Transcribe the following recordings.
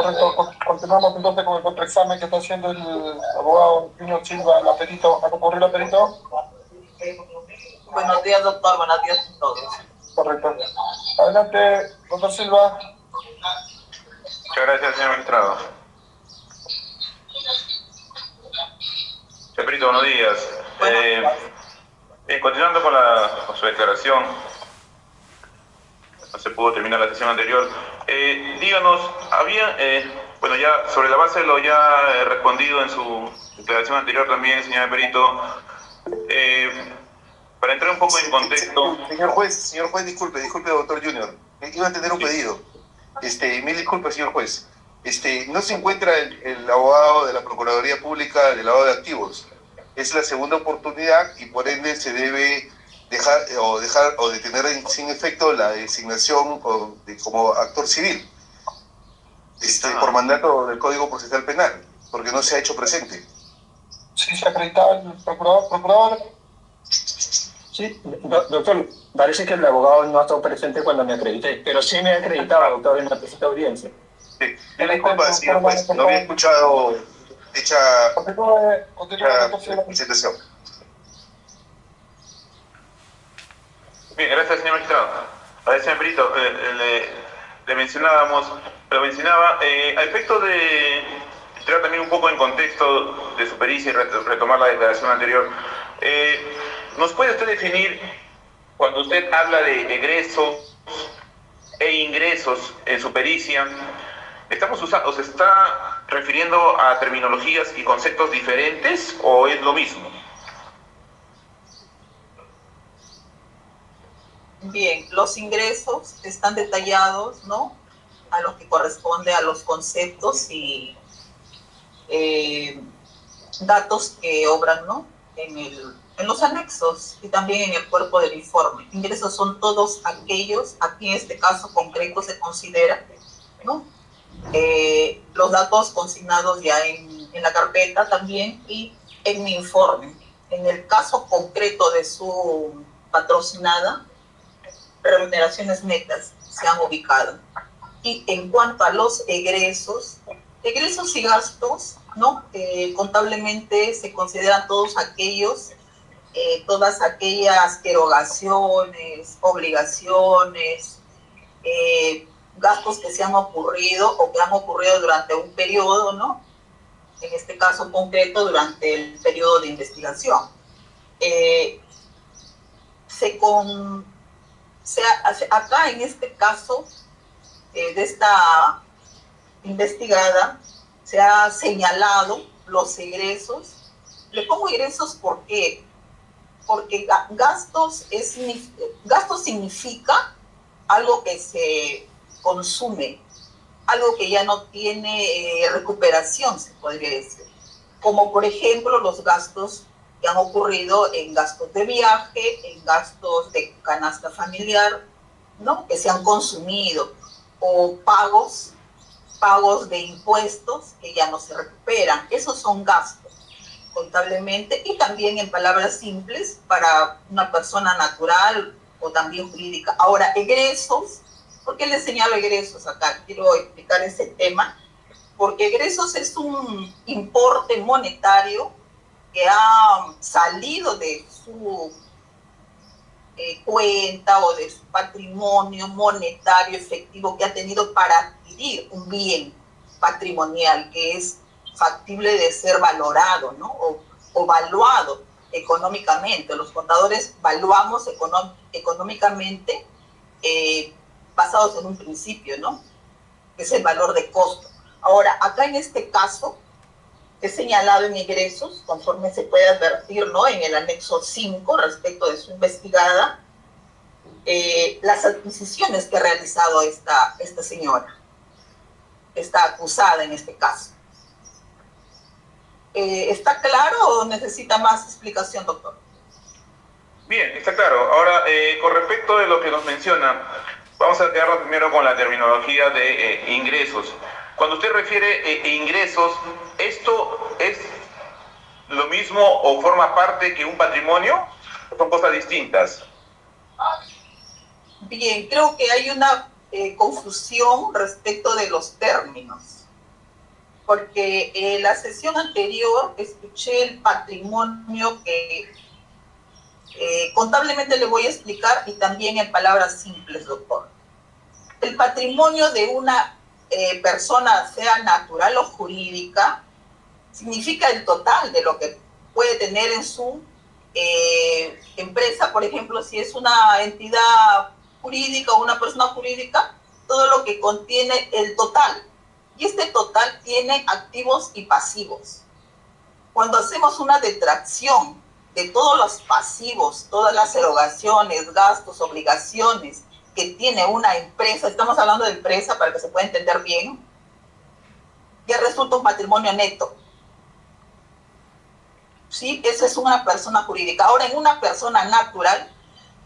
Correcto. Continuamos entonces con el contraexamen que está haciendo el abogado Junior Silva, la perito. ¿Ha concurrido la perito? Buenos días, doctor. Buenos días a todos. Correcto. Adelante, doctor Silva. Muchas gracias, señor magistrado. Señor perito, buenos días. Continuando con su declaración, no se pudo terminar la sesión anterior. Díganos, bueno, ya sobre la base de lo ya respondido en su declaración anterior también, señor perito, para entrar un poco en contexto. Señor juez, disculpe, doctor Junior. Iba a tener un pedido. Mil disculpas, señor juez. No se encuentra el abogado de la Procuraduría Pública del lavado de activos. Es la segunda oportunidad y por ende se debe dejar o detener sin efecto la designación como actor civil por mandato del Código Procesal Penal, porque no se ha hecho presente. Sí, se ha acreditado el procurador. Sí, doctor, parece que el abogado no ha estado presente cuando me acredité, pero sí me ha acreditado, doctor, en la presente audiencia. Sí, disculpa, señor juez, no había escuchado dicha presentación. Bien, gracias, señor magistrado. A ver, señor perito, lo mencionaba, a efecto de entrar también un poco en contexto de su pericia y retomar la declaración anterior, ¿nos puede usted definir, cuando usted habla de egresos e ingresos en su pericia, se está refiriendo a terminologías y conceptos diferentes o es lo mismo? Bien, los ingresos están detallados, ¿no? A lo que corresponde a los conceptos y datos que obran, ¿no? En los anexos y también en el cuerpo del informe. Ingresos son todos aquellos, aquí en este caso concreto se considera, ¿no? Los datos consignados ya en la carpeta también y en mi informe. En el caso concreto de su patrocinada, remuneraciones netas se han ubicado. Y en cuanto a los egresos y gastos, ¿no? Contablemente se consideran todas aquellas erogaciones, obligaciones, gastos que se han ocurrido o que han ocurrido durante un periodo, ¿no? En este caso concreto, durante el periodo de investigación. Acá en este caso de esta investigada se ha señalado los egresos. Le pongo egresos ¿por qué? Porque gastos significa algo que se consume, algo que ya no tiene recuperación, se podría decir, como por ejemplo los gastos que han ocurrido en gastos de viaje, en gastos de canasta familiar, ¿no? Que se han consumido, o pagos de impuestos que ya no se recuperan. Esos son gastos contablemente y también en palabras simples para una persona natural o también jurídica. Ahora, egresos, ¿por qué les señalo egresos acá? Quiero explicar ese tema, porque egresos es un importe monetario que ha salido de su cuenta o de su patrimonio monetario efectivo que ha tenido para adquirir un bien patrimonial que es factible de ser valorado, ¿no? O valuado económicamente. Los contadores valuamos económicamente basados en un principio, ¿no? Que es el valor de costo. Ahora, acá en este caso, he señalado en ingresos, conforme se puede advertir, ¿no? En el anexo 5, respecto de su investigada, las adquisiciones que ha realizado esta señora, esta acusada en este caso. ¿Está claro o necesita más explicación, doctor? Bien, está claro. Ahora, con respecto de lo que nos menciona, vamos a quedarnos primero con la terminología de ingresos. Cuando usted refiere ingresos, ¿esto es lo mismo o forma parte que un patrimonio? ¿Son cosas distintas? Bien, creo que hay una confusión respecto de los términos. porque en la sesión anterior escuché el patrimonio que contablemente le voy a explicar y también en palabras simples, doctor. El patrimonio de una persona, sea natural o jurídica, significa el total de lo que puede tener en su empresa. Por ejemplo, si es una entidad jurídica o una persona jurídica, todo lo que contiene el total. Y este total tiene activos y pasivos. Cuando hacemos una detracción de todos los pasivos, todas las erogaciones, gastos, obligaciones que tiene una empresa, estamos hablando de empresa para que se pueda entender bien, ya resulta un patrimonio neto. ¿Sí? Esa es una persona jurídica. Ahora, en una persona natural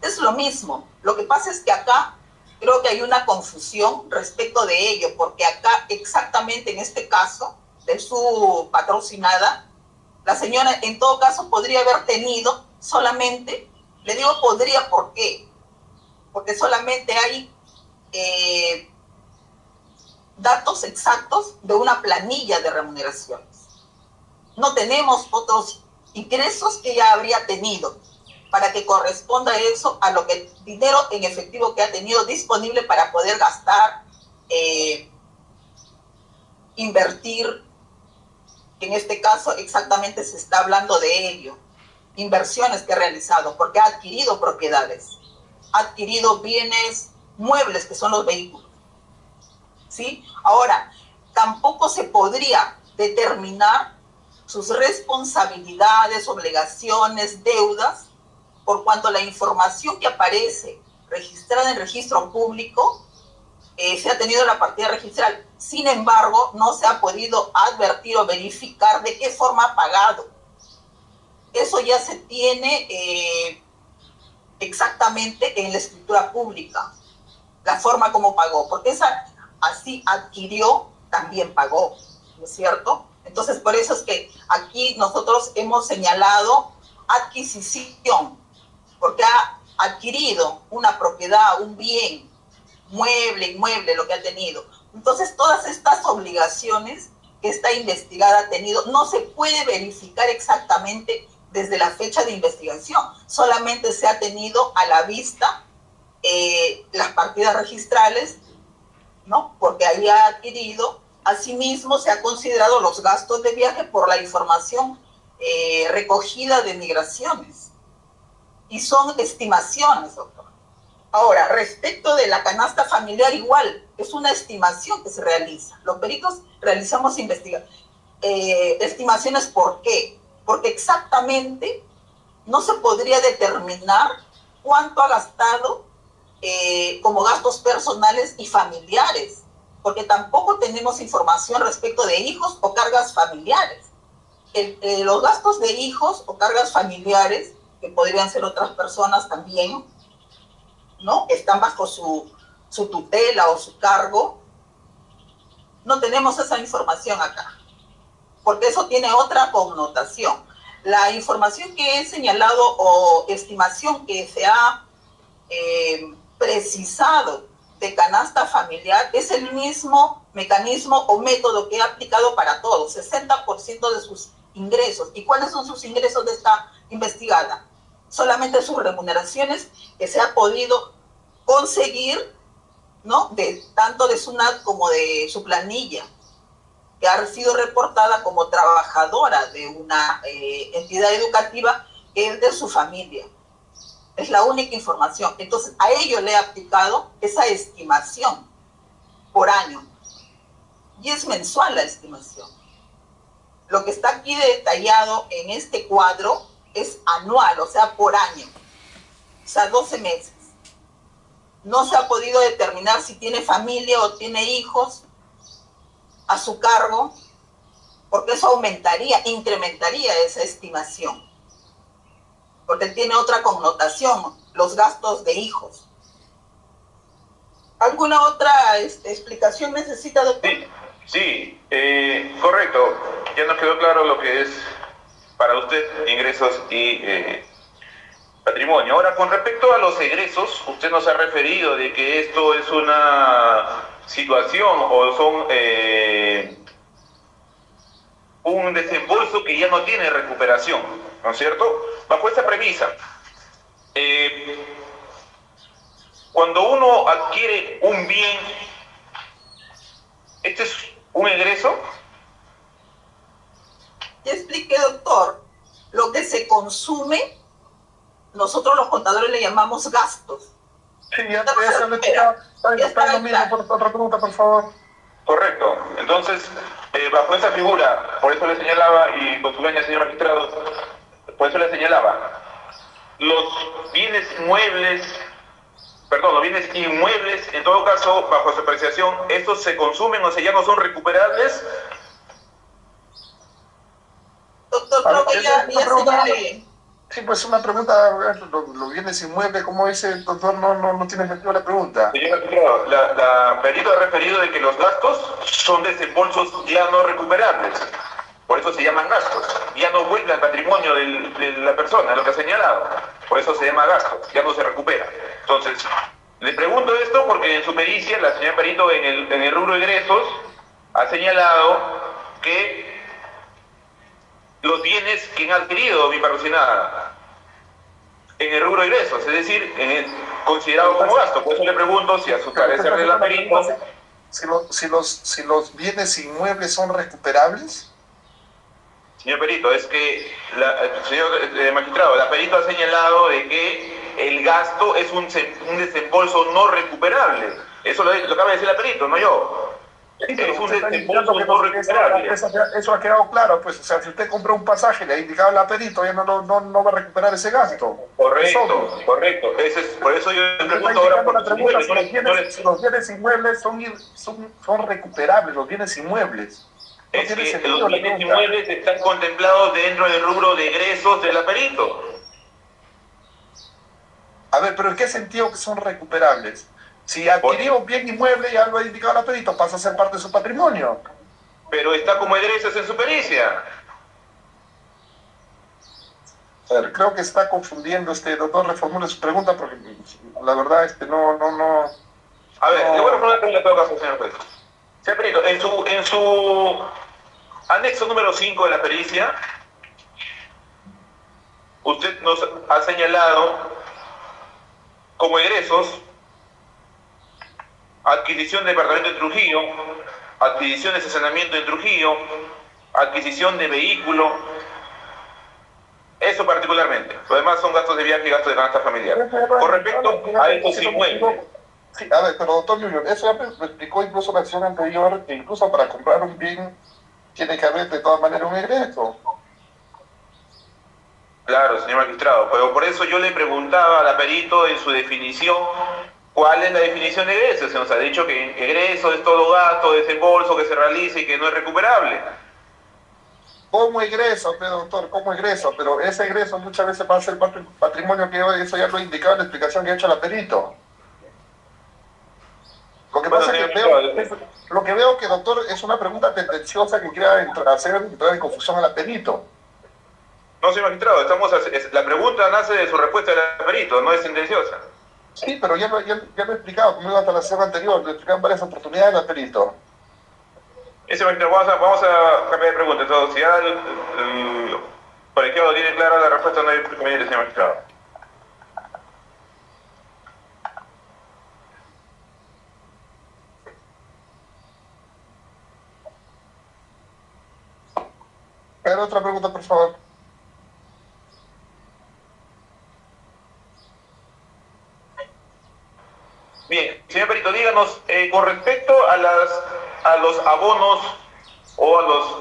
es lo mismo. Lo que pasa es que acá creo que hay una confusión respecto de ello, porque acá exactamente en este caso de su patrocinada, la señora en todo caso podría haber tenido solamente, le digo podría, ¿por qué? Porque solamente hay datos exactos de una planilla de remuneraciones. No tenemos otros ingresos que ella habría tenido para que corresponda eso a lo que dinero en efectivo que ha tenido disponible para poder gastar, invertir. En este caso exactamente se está hablando de ello, inversiones que ha realizado, porque ha adquirido propiedades, ha adquirido bienes muebles que son los vehículos, ¿sí? Ahora, tampoco se podría determinar sus responsabilidades, obligaciones, deudas, por cuanto la información que aparece registrada en registro público se ha tenido la partida registral. Sin embargo, no se ha podido advertir o verificar de qué forma ha pagado. Eso ya se tiene exactamente en la escritura pública, la forma como pagó, porque esa así adquirió, también pagó, ¿no es cierto? Entonces, por eso es que aquí nosotros hemos señalado adquisición, porque ha adquirido una propiedad, un bien, mueble, inmueble, lo que ha tenido. Entonces, todas estas obligaciones que esta investigada ha tenido no se puede verificar exactamente desde la fecha de investigación. Solamente se ha tenido a la vista las partidas registrales, ¿no? Porque ahí ha adquirido. Asimismo, se ha considerado los gastos de viaje por la información recogida de migraciones. Y son estimaciones, doctor. Ahora, respecto de la canasta familiar, igual, es una estimación que se realiza. Los peritos realizamos estimaciones. ¿Por qué? Porque exactamente no se podría determinar cuánto ha gastado como gastos personales y familiares, porque tampoco tenemos información respecto de hijos o cargas familiares. Los gastos de hijos o cargas familiares, que podrían ser otras personas también, ¿no? Están bajo su tutela o su cargo. No tenemos esa información acá, porque eso tiene otra connotación. La información que he señalado o estimación que se ha precisado de canasta familiar es el mismo mecanismo o método que he aplicado para todos, 60% de sus ingresos. ¿Y cuáles son sus ingresos de esta investigada? Solamente sus remuneraciones que se ha podido conseguir, ¿no? Tanto de SUNAT como de su planilla, que ha sido reportada como trabajadora de una entidad educativa que es de su familia. Es la única información. Entonces, a ello le he aplicado esa estimación por año. Y es mensual la estimación. Lo que está aquí detallado en este cuadro es anual, o sea, por año. O sea, 12 meses. No se ha podido determinar si tiene familia o tiene hijos a su cargo, porque eso incrementaría esa estimación. Porque tiene otra connotación, los gastos de hijos. ¿Alguna otra explicación necesita, doctor? Sí, correcto. Ya nos quedó claro lo que es para usted ingresos y patrimonio. Ahora, con respecto a los egresos, usted nos ha referido de que esto es una situación o son un desembolso que ya no tiene recuperación, ¿no es cierto? Bajo esa premisa, cuando uno adquiere un bien, ¿este es un egreso? Ya expliqué, doctor, lo que se consume, nosotros los contadores le llamamos gastos. Sí, ya se le está lo mismo. Otra pregunta, por favor. Correcto. Entonces, bajo esa figura, por eso le señalaba, y con su venia, señor magistrado, por eso le señalaba, los bienes inmuebles, en todo caso, bajo su apreciación, estos se consumen, o sea, ya no son recuperables. Doctor, creo que ya señalé. Sí, pues una pregunta, los bienes inmuebles, como dice el doctor, no tiene sentido la pregunta. Señor magistrado, la perito ha referido de que los gastos son desembolsos ya no recuperables. Por eso se llaman gastos. Ya no vuelve al patrimonio de la persona, lo que ha señalado. Por eso se llama gasto, ya no se recupera. Entonces, le pregunto esto porque en su pericia, la señora perito en el rubro egresos ha señalado que los bienes que han adquirido mi patrocinada en el rubro egresos, es decir, considerado como gasto. Por eso le pregunto si a su parecer de la perito... Si los bienes inmuebles son recuperables. Señor perito, es que, señor magistrado, la perito ha señalado de que el gasto es un desembolso no recuperable. Eso lo acaba de decir la perito, no yo. Sí, es un desembolso no recuperable. Eso ha quedado claro, pues, o sea, si usted compra un pasaje, le ha indicado la perito, ya no va a recuperar ese gasto. Correcto. Por eso yo le pregunto ahora por si los bienes inmuebles son recuperables, los bienes inmuebles. Es que los bienes inmuebles están contemplados dentro del rubro de egresos de la perito. A ver, pero ¿en qué sentido que son recuperables? Si adquirió un bien inmueble, ya lo ha indicado la perito, pasa a ser parte de su patrimonio. Pero está como egresos en su pericia. A ver, creo que está confundiendo doctor, reformule su pregunta porque la verdad no. A ver, le voy a reformular en todo caso, señor juez. Señor perito, en su anexo número 5 de la pericia, usted nos ha señalado como egresos adquisición de departamento en Trujillo, adquisición de estacionamiento en Trujillo, adquisición de vehículo, eso particularmente. Lo demás son gastos de viaje y gastos de canasta familiar. Con respecto a estos inmuebles. Sí, a ver, pero doctor Junior, eso ya me explicó incluso la acción anterior, que incluso para comprar un bien tiene que haber de todas maneras un egreso. Claro, señor magistrado, pero por eso yo le preguntaba a la perito en su definición, ¿cuál es la definición de egreso? Se nos ha dicho que egreso es todo gasto, desembolso que se realiza y que no es recuperable. ¿Cómo egreso, doctor? ¿Cómo egreso? Pero ese egreso muchas veces va a ser patrimonio que eso ya lo ha indicado en la explicación que ha hecho la perito. Lo que pasa es que veo que, doctor, es una pregunta tendenciosa que quiera entrar en confusión a la perito. No, señor magistrado, la pregunta nace de su respuesta de la perito, no es tendenciosa. Sí, pero ya lo he explicado, como iba hasta la sesión anterior, lo he explicado en varias oportunidades al perito. Ese magistrado, vamos a cambiar de pregunta. Entonces, si ya el colegiado tiene clara la respuesta, no hay inconveniente, señor magistrado. A ver, otra pregunta, por favor. Bien, señor perito, díganos, con respecto a los abonos o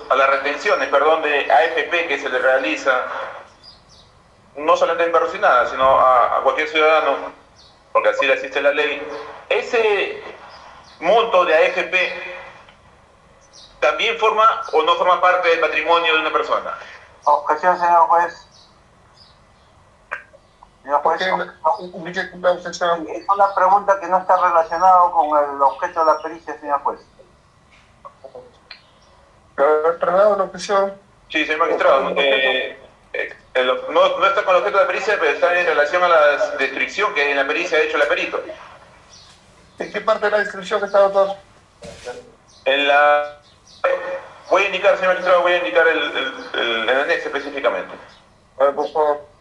a las retenciones, perdón, de AFP que se le realiza, no solamente en Barrocinada, sino a cualquier ciudadano, porque así le existe la ley, ese monto de AFP también forma o no forma parte del patrimonio de una persona. Objeción, señor juez. Señor juez, es una pregunta que no está relacionada con el objeto de la pericia, señor juez. ¿Perdón, la objeción? Sí, señor magistrado. No está con el objeto de la pericia, pero está en relación a la descripción que en la pericia ha hecho la perito. ¿En qué parte de la descripción está, doctor? En la Voy a indicar, señor magistrado, voy a indicar el anexo específicamente. A ver, por favor.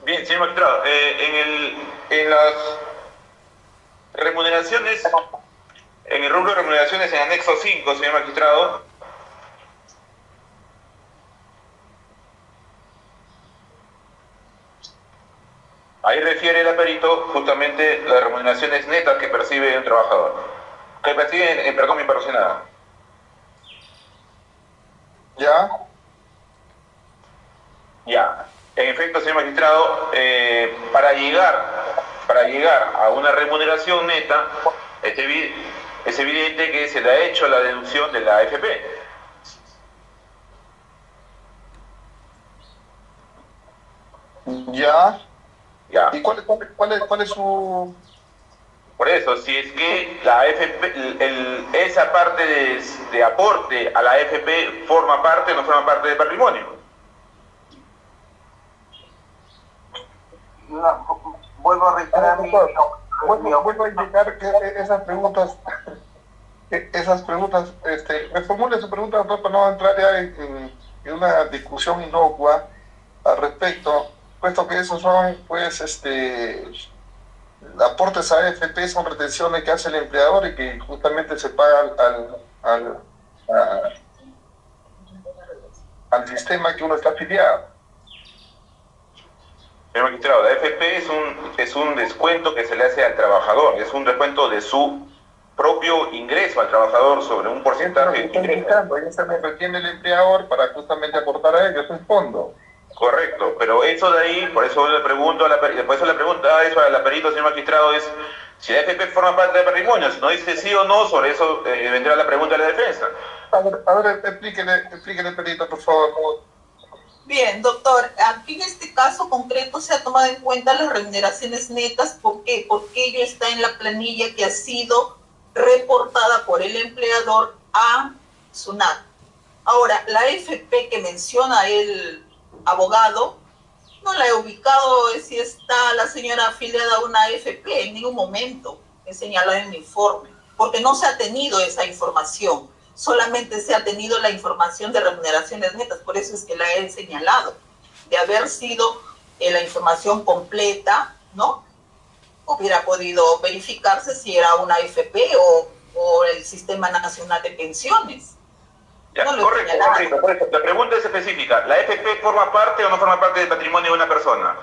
Bien, señor magistrado, en las remuneraciones, en el rubro de remuneraciones en anexo 5, señor magistrado, ahí refiere el aperito justamente las remuneraciones netas que percibe un trabajador, que percibe en perdón, mi patrocinada. ¿Ya? Ya, en efecto, señor magistrado, para llegar a una remuneración neta, es evidente que se le ha hecho la deducción de la AFP. ¿Ya? Ya. ¿Y cuál es su...? Por eso, si es que la AFP, esa parte de aporte a la AFP forma parte o no forma parte del patrimonio. Vuelvo a reiterar Vuelvo a indicar que esas preguntas, reformule su pregunta, doctor, para no entrar ya en una discusión inocua al respecto, puesto que esos son, pues, aportes a AFP, son retenciones que hace el empleador y que justamente se paga al sistema que uno está afiliado. Señor magistrado, la AFP es un descuento que se le hace al trabajador, es un descuento de su propio ingreso al trabajador sobre un porcentaje de ingreso. Y se me retiene el empleador para justamente aportar a ellos un fondo. Correcto, pero eso de ahí, por eso le pregunto eso al aperito, señor magistrado, es si la AFP forma parte del patrimonio. Si no dice sí o no, sobre eso vendrá la pregunta de la defensa. A ver, explíquele, perito, por favor. Bien, doctor, aquí en este caso concreto se ha tomado en cuenta las remuneraciones netas. ¿Por qué? Porque ello está en la planilla que ha sido reportada por el empleador a SUNAT. Ahora, la AFP que menciona el abogado, no la he ubicado si está la señora afiliada a una AFP en ningún momento, he señalado en mi informe, porque no se ha tenido esa información. Solamente se ha tenido la información de remuneraciones netas, por eso es que la he señalado. De haber sido la información completa, ¿no? Hubiera podido verificarse si era una AFP o el Sistema Nacional de Pensiones. Ya, no correcto. Por eso, la pregunta es específica. ¿La AFP forma parte o no forma parte del patrimonio de una persona?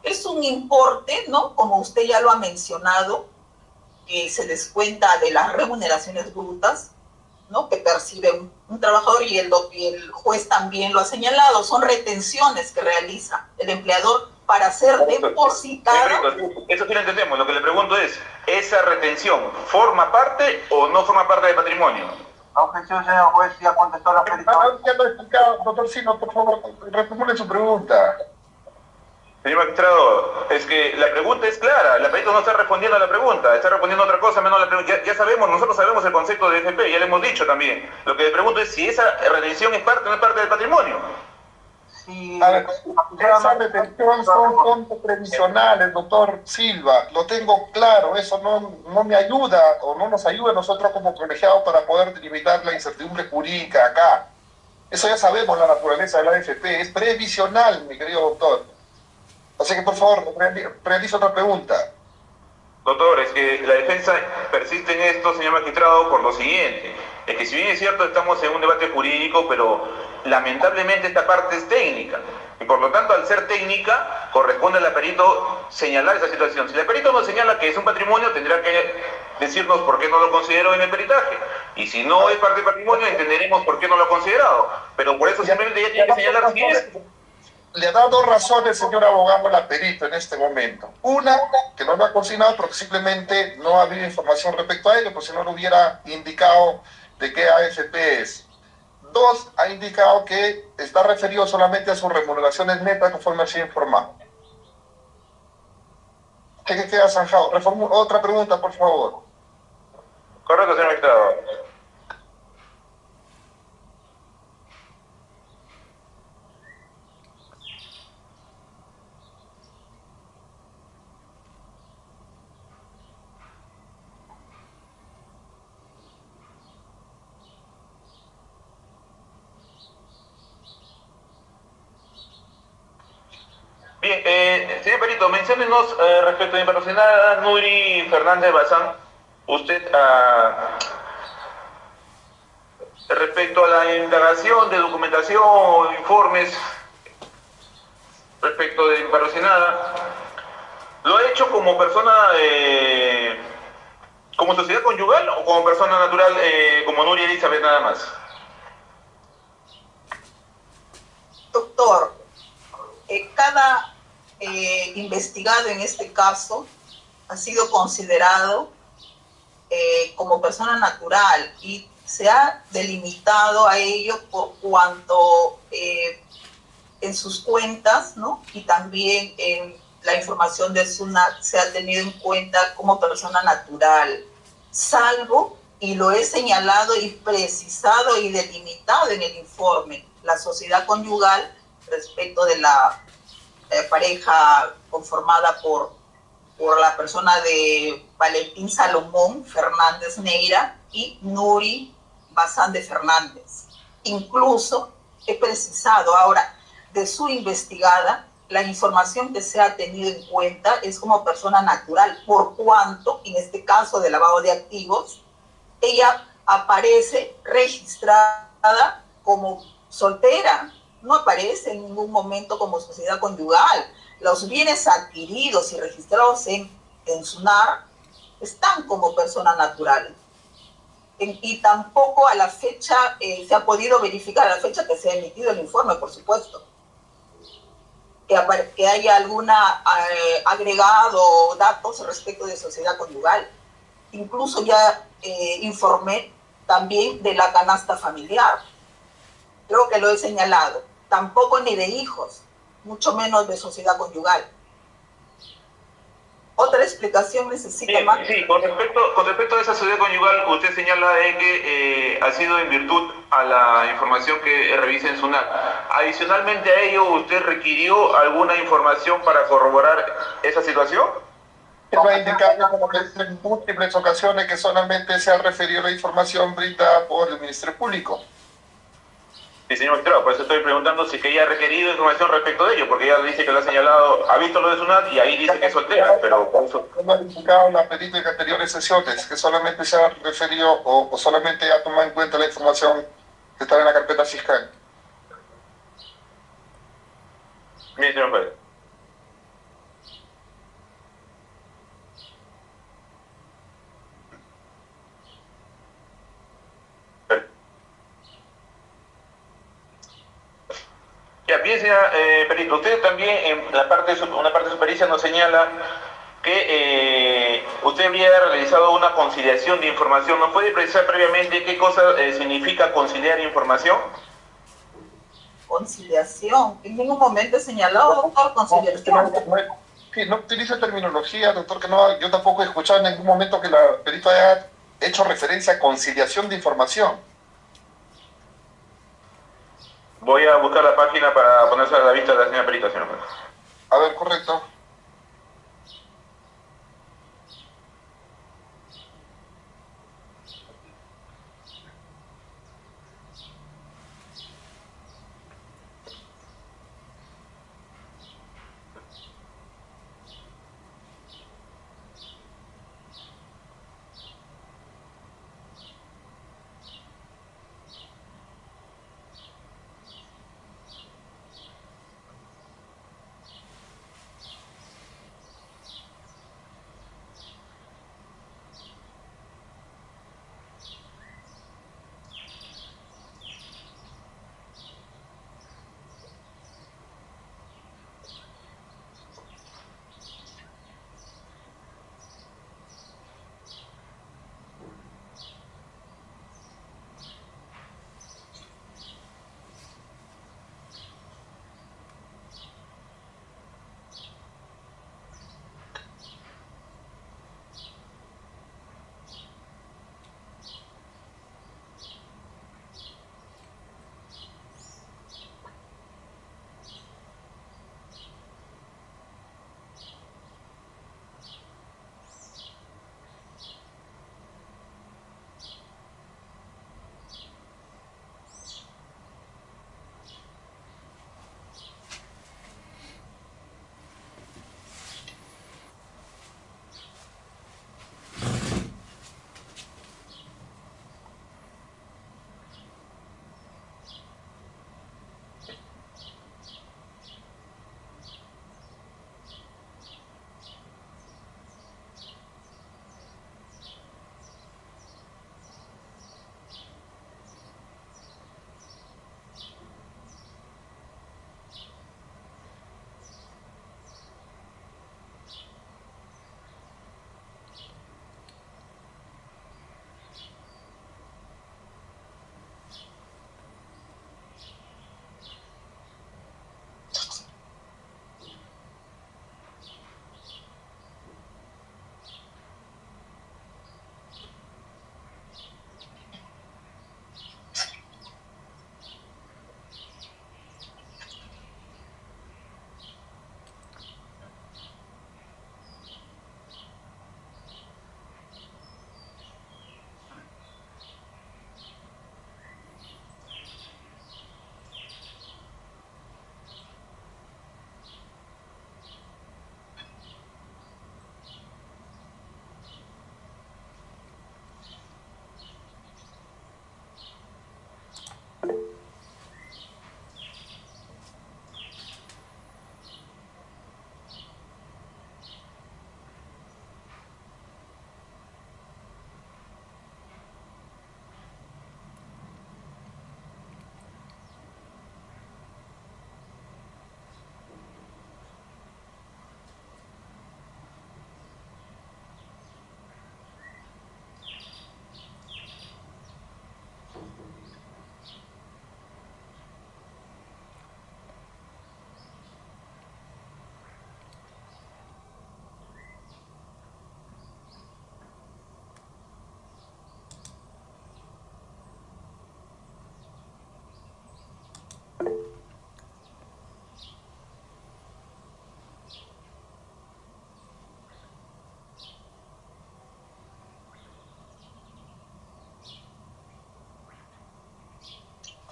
Es un importe, ¿no? Como usted ya lo ha mencionado, que se descuenta de las remuneraciones brutas, ¿no? Que percibe un trabajador y el juez también lo ha señalado. Son retenciones que realiza el empleador para ser depositado. Eso sí lo entendemos. Lo que le pregunto es, ¿esa retención forma parte o no forma parte del patrimonio? Objeción, señor juez, ya contestó la perito. Ya lo he explicado, doctor Sino, por favor, reformule su pregunta. Señor magistrado, es que la pregunta es clara, el perito no está respondiendo a la pregunta, está respondiendo a otra cosa menos a la pregunta. Ya sabemos, nosotros sabemos el concepto de FP, ya le hemos dicho también. Lo que le pregunto es si esa retención es parte o no es parte del patrimonio. Sí. A ver, esas retenciones son fondos previsionales, doctor Silva, lo tengo claro, eso no me ayuda o no nos ayuda a nosotros como colegiados para poder delimitar la incertidumbre jurídica acá. Eso ya sabemos la naturaleza de la AFP, es previsional, mi querido doctor. Así que, por favor, realice otra pregunta. Doctor, es que la defensa persiste en esto, señor magistrado, por lo siguiente. Es que si bien es cierto, estamos en un debate jurídico, pero lamentablemente esta parte es técnica. Y por lo tanto, al ser técnica, corresponde al perito señalar esa situación. Si el perito nos señala que es un patrimonio, tendrá que decirnos por qué no lo consideró en el peritaje. Y si no es parte del patrimonio, entenderemos por qué no lo ha considerado. Pero por eso simplemente ya tiene que señalar si es. le da dos razones, señor abogado, la perito en este momento. Una, que no lo ha cocinado porque simplemente no ha habido información respecto a ello, pues si no lo hubiera indicado de qué AFP es. Dos, ha indicado que está referido solamente a sus remuneraciones netas conforme ha sido informado. ¿Qué queda zanjado? Otra pregunta, por favor. Correcto, señor magistrado. Bien, señor Perito, menciónenos respecto a la internacional Nuri Fernández Bazán, usted respecto a la indagación de documentación o informes respecto de internacional, ¿lo ha hecho como persona, como sociedad conyugal o como persona natural como Nuri Elizabeth nada más? Doctor, cada investigado en este caso ha sido considerado como persona natural y se ha delimitado a ello por cuanto en sus cuentas, ¿no? Y también en la información del SUNAT se ha tenido en cuenta como persona natural, salvo, y lo he señalado y precisado y delimitado en el informe, la sociedad conyugal respecto de la pareja conformada por la persona de Valentín Salomón Fernández Neira y Nuri Bazán de Fernández. Incluso he precisado ahora de su investigada, la información que se ha tenido en cuenta es como persona natural, por cuanto, en este caso de lavado de activos, ella aparece registrada como soltera, no aparece en ningún momento como sociedad conyugal. Los bienes adquiridos y registrados en SUNAR están como persona natural. Y tampoco a la fecha se ha podido verificar, a la fecha que se ha emitido el informe, por supuesto, que haya alguna agregado o datos respecto de sociedad conyugal. Incluso ya informé también de la canasta familiar. Creo que lo he señalado. Tampoco ni de hijos, mucho menos de sociedad conyugal. Otra explicación necesita Bien, más. sí, con respecto a esa sociedad conyugal, usted señala de que ha sido en virtud a la información que revisa en SUNAT. Adicionalmente a ello, ¿usted requirió alguna información para corroborar esa situación? Él va a indicar como que en múltiples ocasiones que solamente se ha referido a la información brindada por el Ministerio Público. Sí, señor magistrado, por eso estoy preguntando si que ella ha requerido información respecto de ello, porque ella dice que lo ha señalado, ha visto lo de SUNAT y ahí dice que es soltera, pero por eso... No ha indicado la perito en anteriores sesiones, que solamente se ha referido o solamente ha tomado en cuenta la información que está en la carpeta fiscal. Bien, señor juez. Ya, bien, señora perito, usted también en una parte de su pericia nos señala que usted habría realizado una conciliación de información. ¿Nos puede precisar previamente qué cosa significa conciliar información? Conciliación. En ningún momento he señalado, doctor, conciliación. No utiliza terminología, doctor, que no, yo tampoco he escuchado en ningún momento que la perito haya hecho referencia a conciliación de información. Voy a buscar la página para ponerse a la vista de la señora perita, señor juez. A ver, correcto.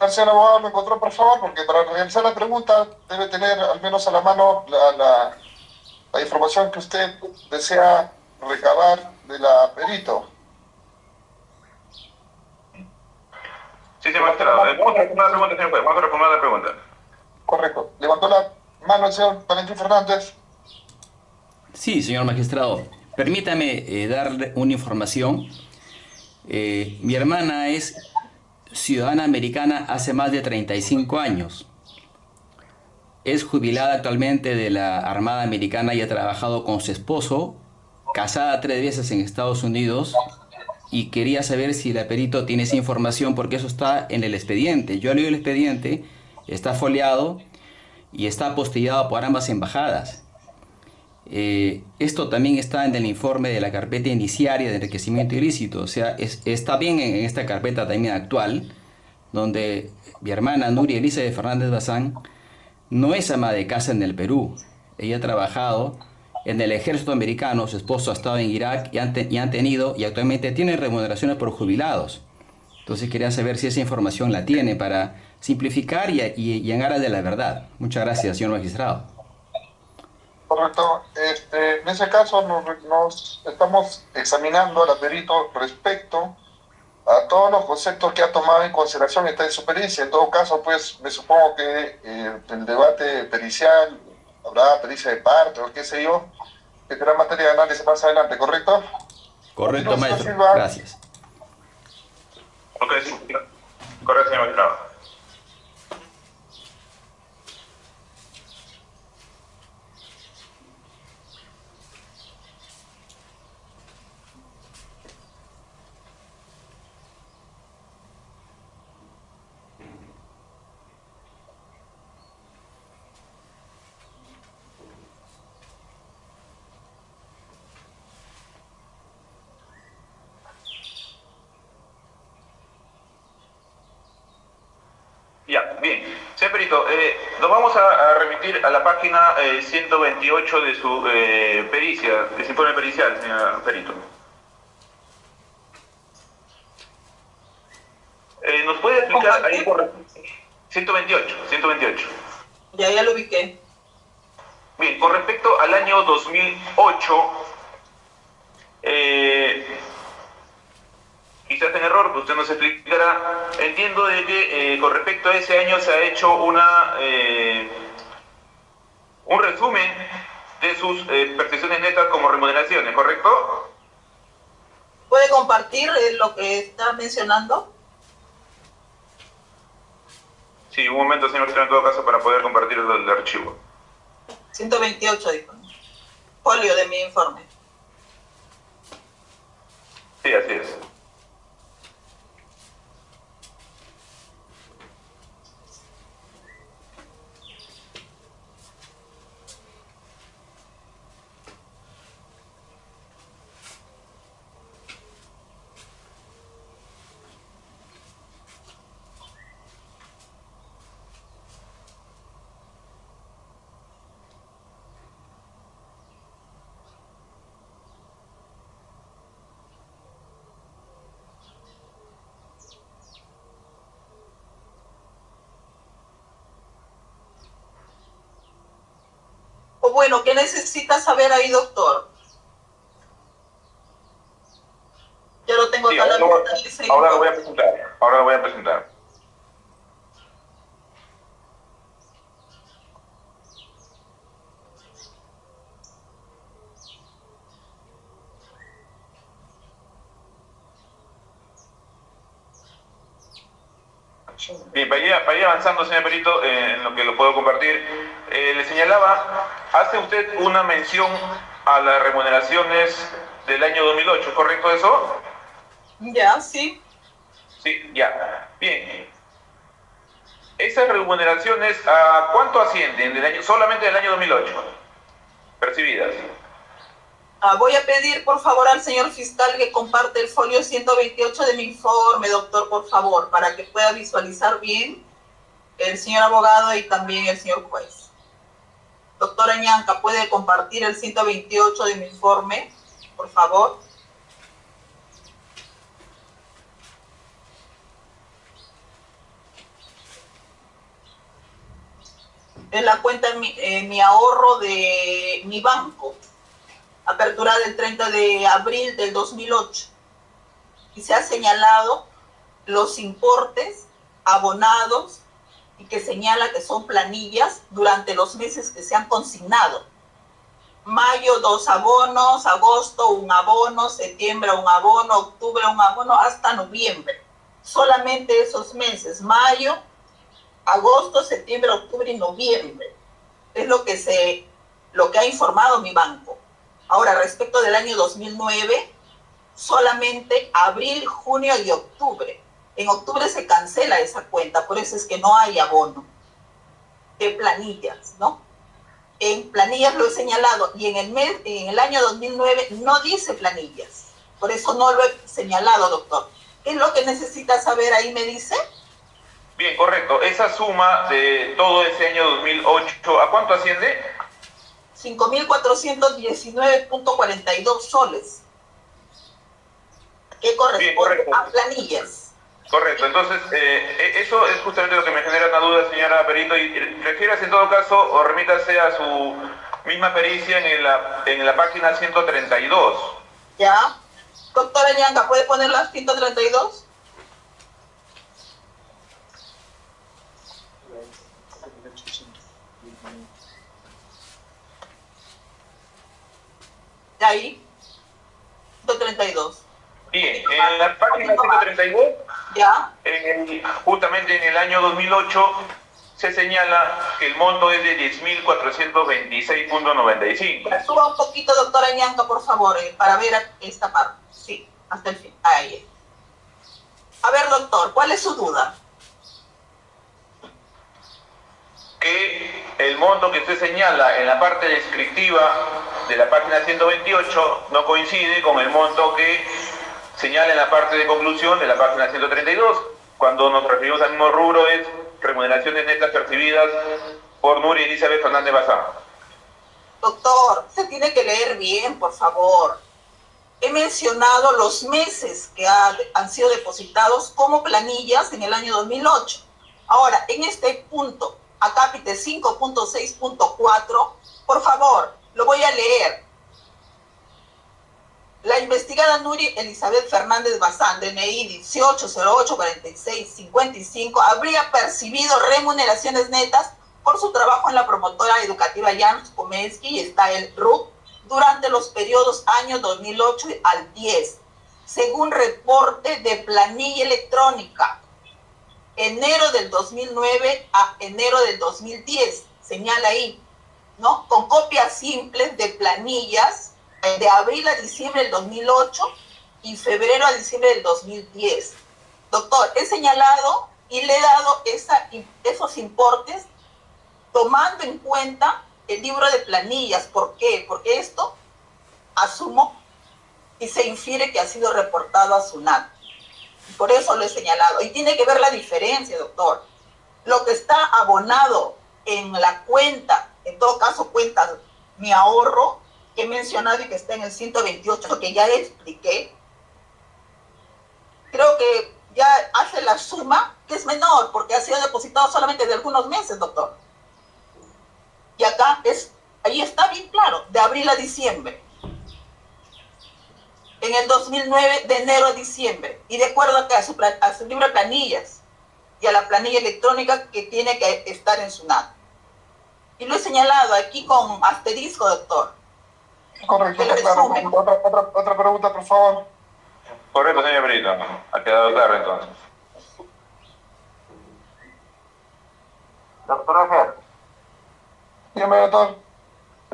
Señor abogado, me encontró, por favor, porque para realizar la pregunta debe tener al menos a la mano la información que usted desea recabar de la perito. Sí, señor magistrado. Vamos a reformular la pregunta, señor juez. Vamos a reformular la pregunta. Correcto. Levantó la mano el señor Valentín Fernández. Sí, señor magistrado. Permítame darle una información. Mi hermana es ciudadana americana hace más de 35 años. Es jubilada actualmente de la Armada Americana y ha trabajado con su esposo, casada 3 veces en Estados Unidos, y quería saber si la perito tiene esa información porque eso está en el expediente. Yo leí el expediente, está foliado y está apostillado por ambas embajadas. Esto también está en el informe de la carpeta indiciaria de enriquecimiento ilícito, o sea, está bien en esta carpeta también actual, donde mi hermana Nuria Elizabeth Fernández Bazán no es ama de casa en el Perú. Ella ha trabajado en el ejército americano, su esposo ha estado en Irak y han tenido y actualmente tienen remuneraciones por jubilados. Entonces quería saber si esa información la tiene para simplificar y en aras de la verdad. Muchas gracias, señor magistrado. Correcto. En ese caso nos estamos examinando a la perito respecto a todos los conceptos que ha tomado en consideración esta en su pericia. En todo caso, pues me supongo que el debate pericial, habrá pericia de parte o qué sé yo, que será materia de análisis más adelante, ¿correcto? Correcto, maestro. Silva. Gracias. Ok, sí. Correcto, señor magistrado. Ya, bien. Señor perito, nos vamos a remitir a la página 128 de su pericia, de su informe pericial, señor perito. ¿Nos puede explicar ahí por 128? Ya lo ubiqué. Bien, con respecto al año 2008, quizás en error, pues usted nos explicará. Entiendo de que con respecto a ese año se ha hecho un resumen de sus percepciones netas como remuneraciones, ¿correcto? ¿Puede compartir lo que está mencionando? Sí, un momento, señor magistrado, en todo caso, para poder compartir el archivo. 128, dijo. Folio de mi informe. Sí, así es. O bueno, ¿qué necesita saber ahí, doctor? Yo lo tengo Sí, acá. ahora lo voy a presentar. Ahora lo voy a presentar. Bien, para ir avanzando, señor perito, en lo que lo puedo compartir, le señalaba, hace usted una mención a las remuneraciones del año 2008, ¿correcto eso? Ya, sí. Sí, ya. Bien. Esas remuneraciones, ¿a cuánto ascienden solamente del año 2008? Percibidas. Voy a pedir, por favor, al señor fiscal que comparte el folio 128 de mi informe, doctor, por favor, para que pueda visualizar bien el señor abogado y también el señor juez. Doctora Ñanca, ¿puede compartir el 128 de mi informe, por favor? Es la cuenta mi ahorro de mi banco, aperturada el 30 de abril del 2008. Y se ha señalado los importes abonados y que señala que son planillas durante los meses que se han consignado. Mayo 2 abonos, agosto 1 abono, septiembre 1 abono, octubre 1 abono, hasta noviembre. Solamente esos meses, mayo, agosto, septiembre, octubre y noviembre. Es lo que ha informado mi banco. Ahora, respecto del año 2009, solamente abril, junio y octubre. En octubre se cancela esa cuenta, por eso es que no hay abono de planillas, ¿no? En planillas lo he señalado y en el año 2009 no dice planillas. Por eso no lo he señalado, doctor. ¿Qué es lo que necesita saber ahí, me dice? Bien, correcto. Esa suma de todo ese año 2008, ¿a cuánto asciende? 5.419.42 soles. Que corresponde a planillas. Correcto, entonces eso es justamente lo que me genera una duda, señora Perito, y refiérase en todo caso o remítase a su misma pericia en la página 132. Ya. Doctora Ñanca, ¿puede poner la 132? De ahí, 132. Bien, en la página 132, ya. Justamente en el año 2008 se señala que el monto es de 10.426.95. Suba un poquito, doctora Ñanca, por favor, para ver esta parte. Sí, hasta el fin. Ahí. A ver, doctor, ¿cuál es su duda? Que el monto que usted señala en la parte descriptiva de la página 128 no coincide con el monto que señala en la parte de conclusión de la página 132, cuando nos referimos al mismo rubro es remuneraciones netas percibidas por Nuria Elizabeth Fernández Bazán. Doctor, se tiene que leer bien, por favor. He mencionado los meses que han sido depositados como planillas en el año 2008. Ahora, en este punto, acápite 5.6.4, por favor, lo voy a leer. La investigada Nuria Elizabeth Fernández Bazán, DNI 18084655, habría percibido remuneraciones netas por su trabajo en la promotora educativa Jan Komensky y Stael Rupp durante los periodos año 2008 al 10, según reporte de planilla electrónica, enero del 2009 a enero del 2010, señala ahí, ¿no? Con copias simples de planillas de abril a diciembre del 2008 y febrero a diciembre del 2010. Doctor, he señalado y le he dado esos importes tomando en cuenta el libro de planillas. ¿Por qué? Porque esto asumo y se infiere que ha sido reportado a SUNAT. Por eso lo he señalado. Y tiene que ver la diferencia, doctor. Lo que está abonado en la cuenta, en todo caso cuenta mi ahorro, que he mencionado y que está en el 128, que ya expliqué, creo que ya hace la suma, que es menor, porque ha sido depositado solamente de algunos meses, doctor. Y acá ahí está bien claro, de abril a diciembre. En el 2009, de enero a diciembre. Y de acuerdo a su libro de planillas y a la planilla electrónica que tiene que estar en SUNAT. Y lo he señalado aquí con asterisco, doctor. Correcto, claro. Otra pregunta, por favor. Correcto, señor Brito. Ha quedado claro entonces. Doctor Eger. Dígame, doctor.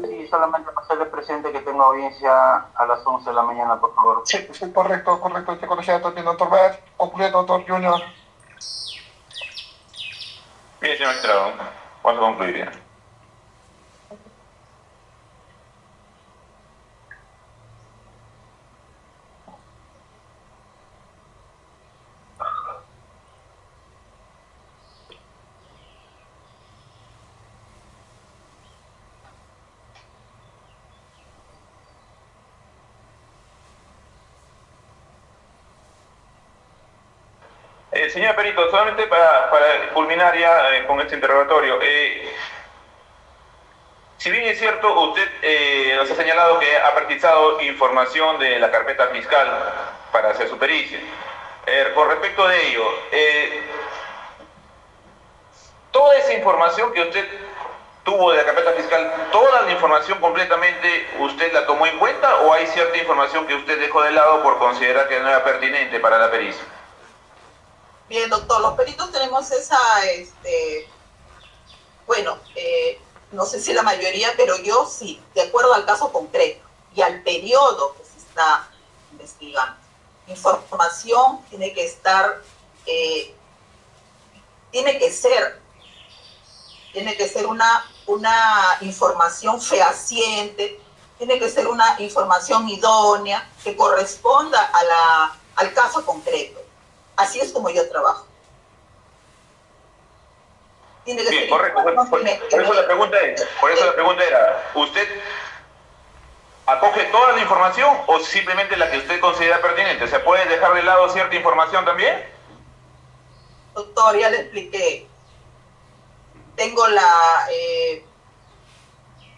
Sí, solamente para hacerle presente que tengo audiencia a las 11 de la mañana, por favor. Sí, correcto. Este colegiado también, doctor. Vaya, concluye, doctor Junior. Bien, señor magistrado. ¿Cuándo concluiría? Señor Perito, solamente para culminar ya con este interrogatorio. Si bien es cierto, usted nos ha señalado que ha practicado información de la carpeta fiscal para hacer su pericia. Con respecto de ello, toda esa información que usted tuvo de la carpeta fiscal, ¿toda la información completamente usted la tomó en cuenta o hay cierta información que usted dejó de lado por considerar que no era pertinente para la pericia? Bien, doctor, los peritos tenemos esa, no sé si la mayoría, pero yo sí, de acuerdo al caso concreto y al periodo que se está investigando. Información tiene que estar, tiene que ser una información fehaciente, tiene que ser una información idónea que corresponda al caso concreto. Así es como yo trabajo. Tiene que Bien, ser correcto. Por eso la pregunta era, ¿usted acoge toda la información o simplemente la que usted considera pertinente? ¿Se puede dejar de lado cierta información también? Doctor, ya le expliqué. Tengo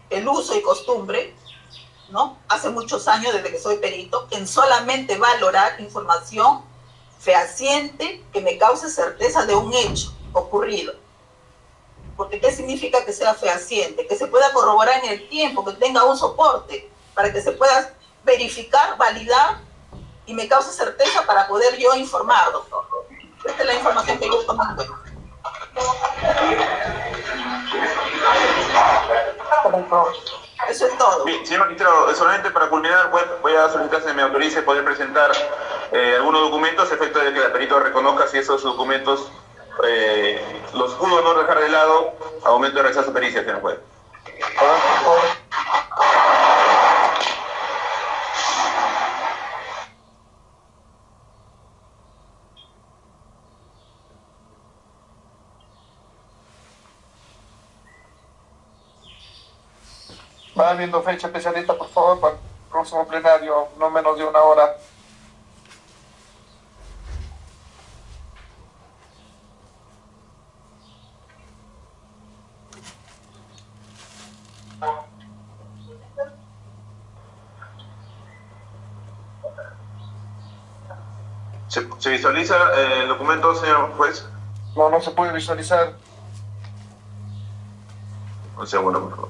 el uso y costumbre, ¿no? Hace muchos años, desde que soy perito, en solamente valorar información fehaciente que me cause certeza de un hecho ocurrido. Porque ¿qué significa que sea fehaciente? Que se pueda corroborar en el tiempo, que tenga un soporte, para que se pueda verificar, validar y me cause certeza para poder yo informar, doctor. Esta es la información que yo tomo en cuenta. Eso es todo. Bien, señor magistrado, solamente para culminar, voy a solicitar que me autorice poder presentar algunos documentos, a efecto de que el perito reconozca si esos documentos los pudo no dejar de lado al momento de realizar su pericia, señor juez. Va viendo fecha, especialista, por favor, para el próximo plenario, no menos de una hora. ¿Se visualiza el documento, señor juez? No se puede visualizar. O sea, bueno, por favor.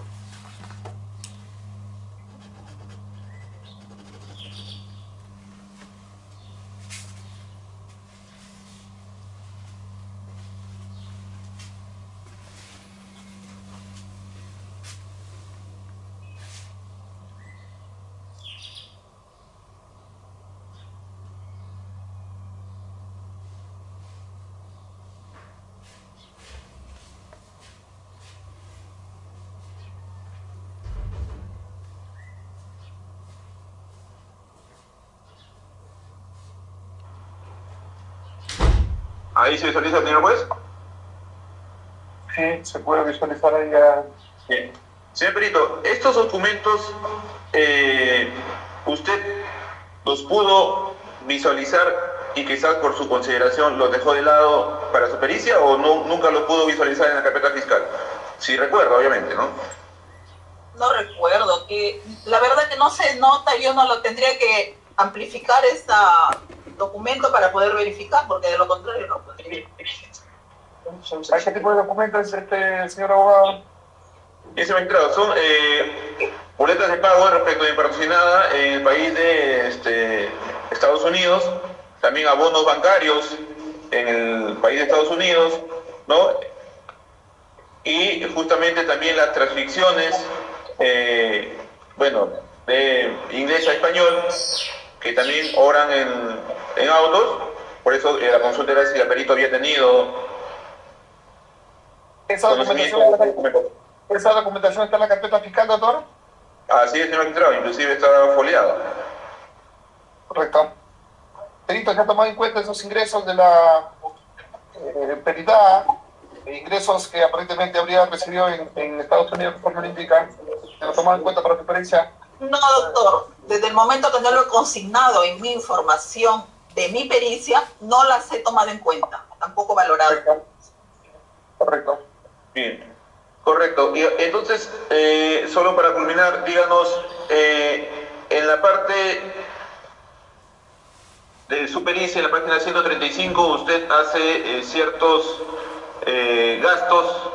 ¿Ahí se visualiza, señor juez? Sí, se puede visualizar ahí ya. Bien. Señor perito, estos documentos, ¿usted los pudo visualizar y quizás por su consideración los dejó de lado para su pericia o nunca los pudo visualizar en la carpeta fiscal? Si recuerda, obviamente, ¿no? No recuerdo, que la verdad que no se nota, yo no lo tendría que amplificar este documento para poder verificar, porque de lo contrario no podría. ¿Qué tipo de documentos señor abogado? Ese magistrado, son boletas de pago respecto de patrocinada en el país de Estados Unidos, también abonos bancarios en el país de Estados Unidos, ¿no? Y justamente también las transcripciones, de inglés a español, que también obran en autos. Por eso la consulta era si el perito había tenido ¿Esa documentación está en la carpeta fiscal, doctor? Así es, señor magistrado, inclusive está foliada. Correcto. Perito, ¿se ha tomado en cuenta esos ingresos de la peritada, ingresos que aparentemente habría recibido en Estados Unidos de forma olímpica? ¿Se lo ha tomado en cuenta para su experiencia? No, doctor. Desde el momento que no lo he consignado en mi información de mi pericia, no las he tomado en cuenta, tampoco valorado. Correcto. Bien, correcto. Y entonces, solo para culminar, díganos, en la parte de su pericia, en la página 135, usted hace ciertos gastos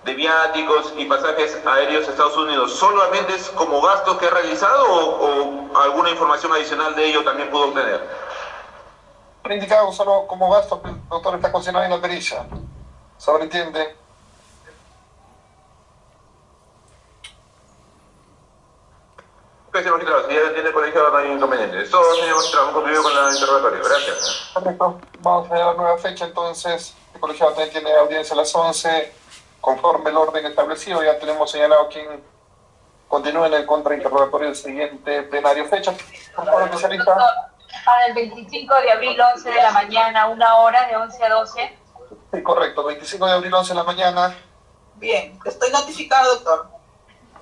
de viáticos y pasajes aéreos a Estados Unidos. ¿Solamente es como gastos que ha realizado o alguna información adicional de ello también pudo obtener? Indicado solo como gasto que el doctor está consignado en la pericia. ¿Sobreentiende? Ok, señor magistrado, si ya tiene colegiado no hay inconveniente. Es todo, señor magistrado, hemos concluido con la interrogatoria. Gracias. Perfecto. Vamos a la nueva fecha entonces. El colegiado también tiene audiencia a las 11, conforme el orden establecido. Ya tenemos señalado quién continúa en el contrainterrogatorio del siguiente plenario. Fecha, por favor, especialista. Para el 25 de abril, 11 de la mañana, 1 hora, de 11 a 12. Sí, correcto. 25 de abril, 11 de la mañana. Bien, estoy notificado, doctor.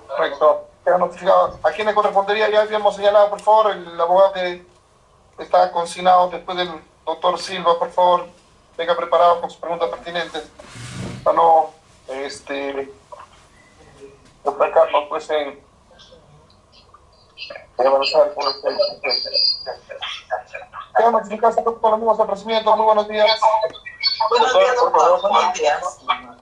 Correcto. Queda notificado. ¿A quién le correspondería? Ya habíamos señalado, por favor, el abogado que está consignado después del doctor Silva, por favor, venga preparado con sus preguntas pertinentes para no destacarnos pues en avanzar con este. Queda notificado con los mismos ofrecimientos. Muy buenos días. Buenos días, doctor. Buenos días.